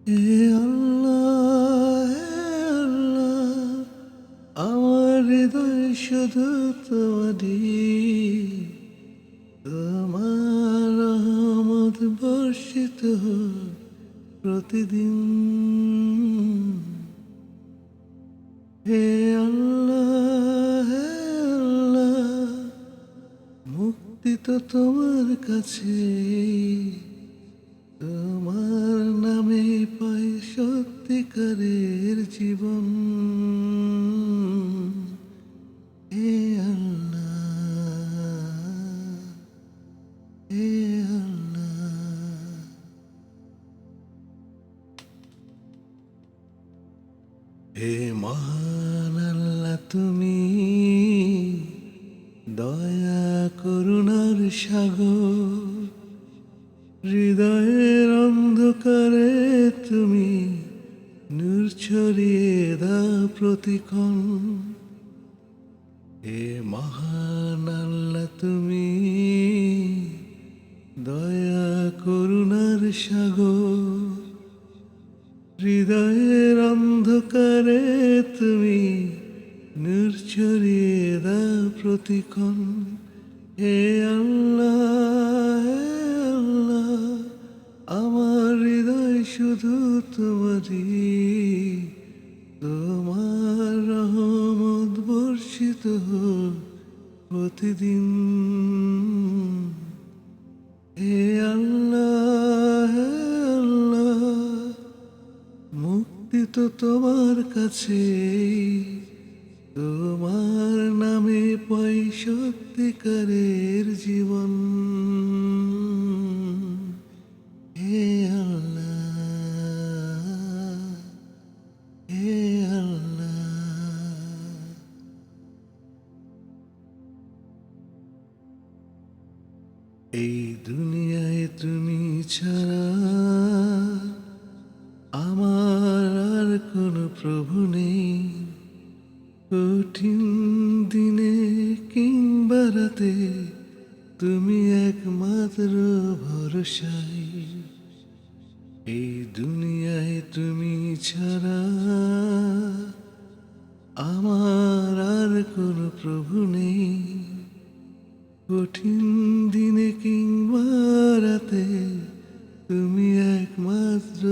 হে আল্লাহ, হে আল্লাহ, আমার হৃদয় শুধু তোমারই। তোমার রহমত বর্ষিত হোক প্রতিদিন। হে আল্লাহ, হে আল্লাহ, মুক্তি তো তোমার কাছে। তোমার নামে পাই সত্যিকারের জীবন। হে আল্লাহ, হে আল্লাহ, হে মহান আল্লাহ, তুমি দয়া করুণার সাগর। হৃদয়ের অন্ধকারে তুমি নূর ছড়িয়ে দাও প্রতিক্ষণ। হে মহান আল্লাহ, তুমি দয়া করুণার সাগর। হৃদয়ের অন্ধকারে তুমি নূর ছড়িয়ে দাও প্রতিক্ষণ। হে আল্লাহ, হে আল্লাহ, আমার হৃদয় শুধু তোমারই। তোমার রহমত বর্ষিত হোক প্রতিদিন। হে আল্লাহ, হে আল্লাহ, মুক্তি তো তোমার কাছে। তোমার নামে পাই সত্যিকারের জীবন। হে আল্লাহ, হে আল্লাহ, এই দুনিয়ায় তুমি ছাড়া আমার আর কোনো প্রভু নেই। কঠিন দিনে কিংবা রাতে তুমি একমাত্র ভরসাই। এই দুনিয়ায় তুমি ছাড়া আমার আর কোনো প্রভু নেই। কঠিন দিনে কিংবা রাতে তুমি একমাত্র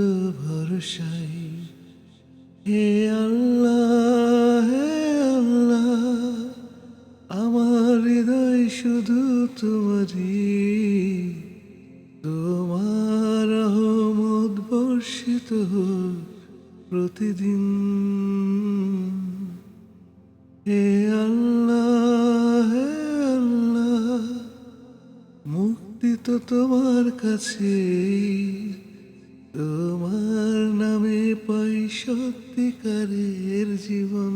ভরসাই। হে আল্লাহ, হে আল্লাহ, আমার হৃদয় শুধু তোমারই। তোমার রহমত বর্ষিত হোক প্রতিদিন। হে আল্লাহ, হে আল্লাহ, মুক্তি তো তোমার কাছে। তোমার নামে পাই সত্যিকারের জীবন।